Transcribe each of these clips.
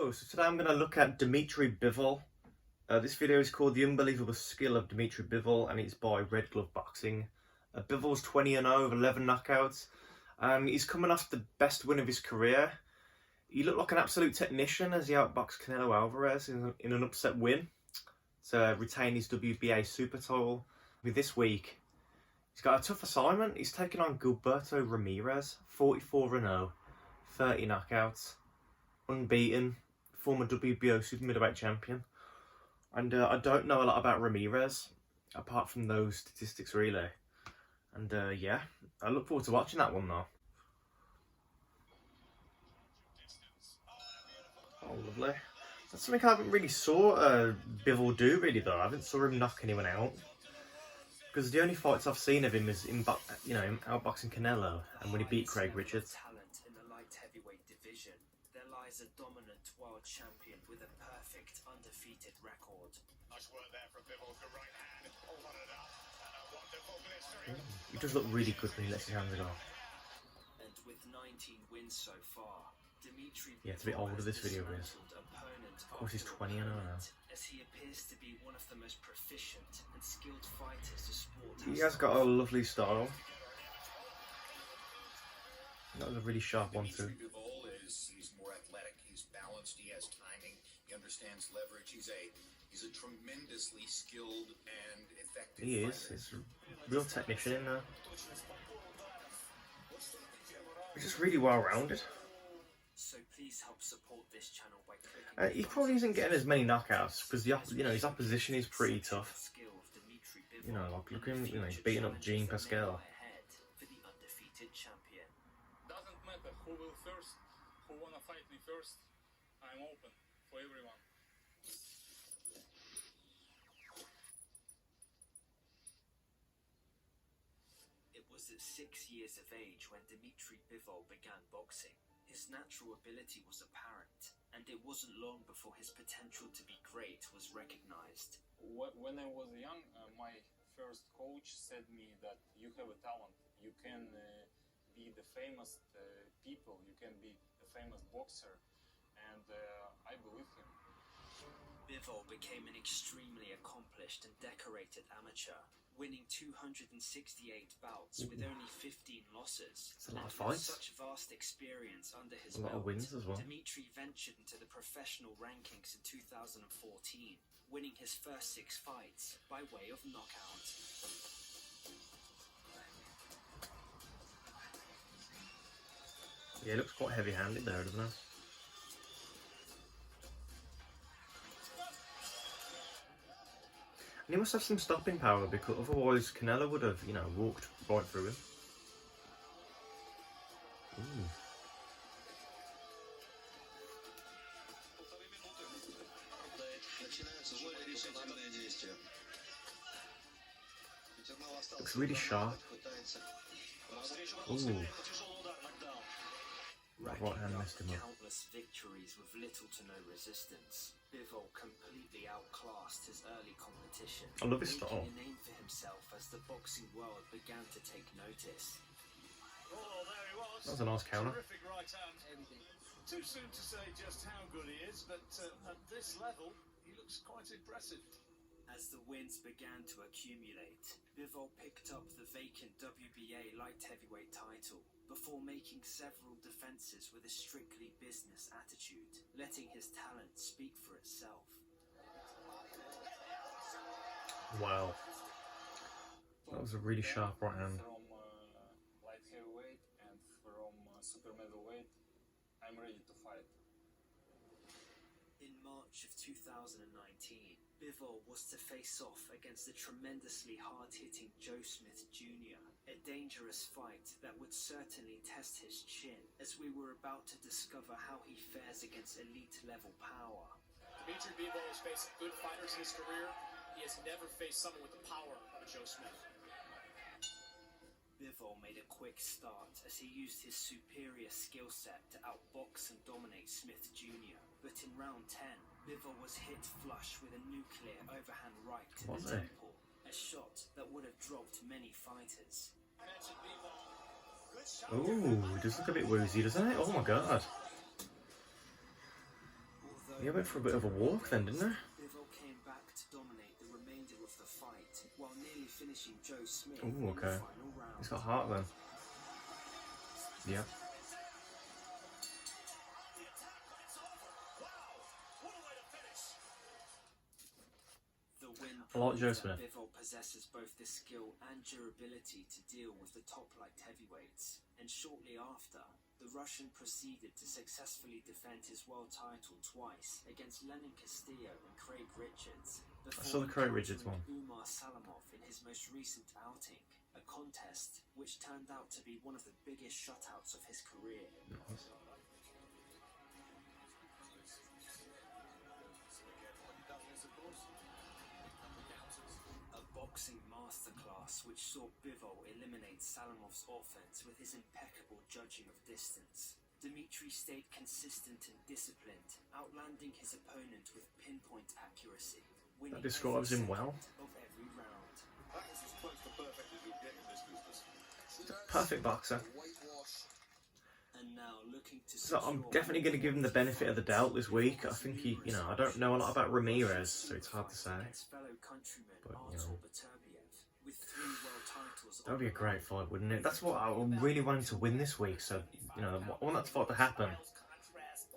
Hello, so today I'm going to look at Demitry Bivol. This video is called The Unbelievable Skill of Demitry Bivol and it's by Red Glove Boxing. Bivol's 20-0 with 11 knockouts. He's coming off the best win of his career. He looked like an absolute technician as he outboxed Canelo Alvarez in an upset win to retain his WBA super title. With this week, he's got a tough assignment. He's taking on Gilberto Ramirez, 44-0, 30 knockouts, unbeaten, former WBO super middleweight champion. And I don't know a lot about Ramirez apart from those statistics really. And yeah, I look forward to watching that one though. Oh, lovely. That's something I haven't really saw Bivol do really though. I haven't saw him knock anyone out. Because the only fights I've seen of him is in outboxing Canelo and when he beat Craig Richards. Is a dominant world champion with a perfect undefeated record. Nice work there from Bivol, the right hand, followed up, and a wonderful blistering. He does look really good when he lets his hands go. And with 19 wins so far, Demitry Bivol, it's a bit older this video is. Of course he's 20 now. As he appears to be one of the most proficient and skilled fighters the sport has. He has got a lovely style. That was a really sharp one too. He's more athletic, he's balanced, he has timing, he understands leverage, he's a tremendously skilled and effective He is, fighter. he's a real technician in there. He's just really well rounded. So please help support this channel by clicking He probably isn't getting as many knockouts because his opposition is pretty tough. You know, like look at him, he's beating up Jean Pascal. Doesn't matter who will first, who wanna fight me first. I'm open for everyone. It was at 6 years of age when Demitry Bivol began boxing. His natural ability was apparent, and it wasn't long before his potential to be great was recognized. When I was young, my first coach said me that you have a talent. You can be the famous people, you can be the famous boxer, and I believe him. Bivol became an extremely accomplished and decorated amateur, winning 268 bouts with only 15 losses. That's a lot of And with fights. such vast experience under his A lot of belt, wins as well. Demitry ventured into the professional rankings in 2014, winning his first 6 fights by way of knockout. Yeah, he looks quite heavy-handed there, doesn't he? And he must have some stopping power because otherwise Canelo would have, walked right through him. Ooh. Looks really sharp. Ooh. That right hand messed him up. Countless victories with little to no resistance, Bivol completely outclassed his early competition, I love his style. making a name for himself as the boxing world began to take notice. Oh, there he was. That was a nice counter. Terrific right hand. Too soon to say just how good he is, but at this level, he looks quite impressive. As the wins began to accumulate, Bivol picked up the vacant WBA light heavyweight title before making several defenses with a strictly business attitude, letting his talent speak for itself. Wow. That was a really sharp right hand. From light heavyweight and from super middleweight, I'm ready to fight. In March of 2019, Bivol was to face off against the tremendously hard-hitting Joe Smith Jr., a dangerous fight that would certainly test his chin, as we were about to discover how he fares against elite-level power. Demitry Bivol has faced good fighters in his career. He has never faced someone with the power of Joe Smith. Bivol made a quick start as he used his superior skill set to outbox and dominate Smith Jr. But in round 10, Bivol was hit flush with a nuclear overhand right to the temple, a shot that would have dropped many fighters. Ooh, it does look a bit woozy, doesn't it? Oh my god. He went for a bit of a walk then, didn't he? Bivol came back to dominate the remainder of the fight, while nearly finishing Joe Smith Ooh, in the okay. final round. He's got heart then. Yeah. The win I like Joe proves that Smith. Bivol possesses both the skill and durability to deal with the top light heavyweights, and shortly after, the Russian proceeded to successfully defend his world title twice against Lenin Castillo and Craig Richards, I saw the Craig Richards one. Umar Salamov in his most recent outing, a contest which turned out to be one of the biggest shutouts of his career. A boxing masterclass which saw Bivol eliminate Salamov's offense with his impeccable judging of distance. Demitry stayed consistent and disciplined, outlanding his opponent with pinpoint accuracy, winning That describes him well. of every round. That is as close to perfect as you'll get in this business. Perfect boxer. And now looking to So I'm definitely going to give him the benefit of the doubt this week. I think he, I don't know a lot about Ramirez, so it's hard to say. fellow countryman But, Artur Beterbiev with 3 world titles. That would be a great fight, wouldn't it? That's what I really wanted to win this week. So, I want that fight to happen,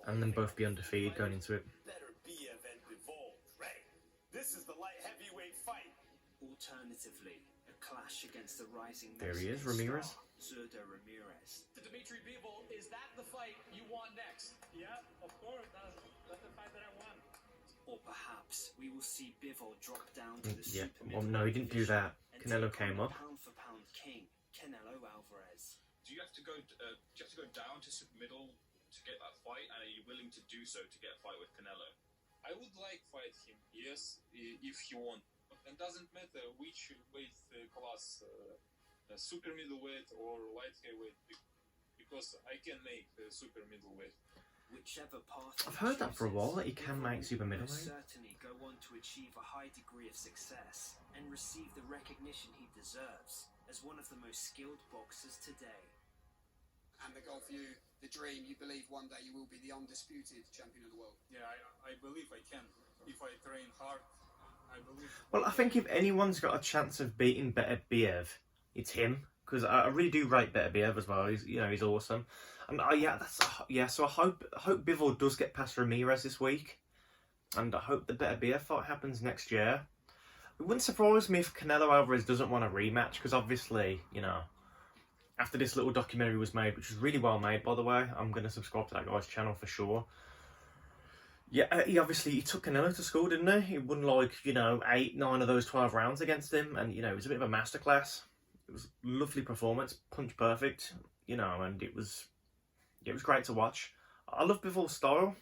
and then both be undefeated going into it. Better Biev and Bivol. Ready. This is the light heavyweight fight. Alternatively, a clash against the rising There he is, Mexican Ramirez. star, Zurdo Ramirez. To Demitry Bivol, is that the fight you want next? Yeah, of course, that's the fight that I want. Or perhaps we will see Bivol drop down to the Yeah, super well, no, he didn't do that. and Canelo take on came the up. pound-for-pound king, Canelo Alvarez. Do you have to go? Do you have to go down to super middle to get that fight? And are you willing to do so to get a fight with Canelo? I would like fight him, yes, if he won. And doesn't matter which weight class, super middleweight or light heavyweight, because I can make super middleweight. Whichever path I've he heard that for a while, that he chooses, can Bivol make super will middleweight. certainly go on to achieve a high degree of success and receive the recognition he deserves as one of the most skilled boxers today. And the goal for you, the dream, you believe one day you will be the undisputed champion of the world. Yeah, I believe I can. If I train hard, I believe. Well, I think if anyone's got a chance of beating Beterbiev, it's him. Because I really do rate Beterbiev as well. He's awesome. And so I hope Bivol does get past Ramirez this week, and I hope the Beterbiev fight happens next year. It wouldn't surprise me if Canelo Alvarez doesn't want a rematch, because obviously, after this little documentary was made, which was really well made, by the way, I'm going to subscribe to that guy's channel for sure. Yeah, he took Canelo to school, didn't he? He won 8, 9 of those 12 rounds against him, and it was a bit of a masterclass. It was a lovely performance, punch perfect, and it was great to watch. I love Bivol's style.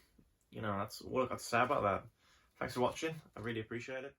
That's all I've got to say about that. Thanks for watching. I really appreciate it.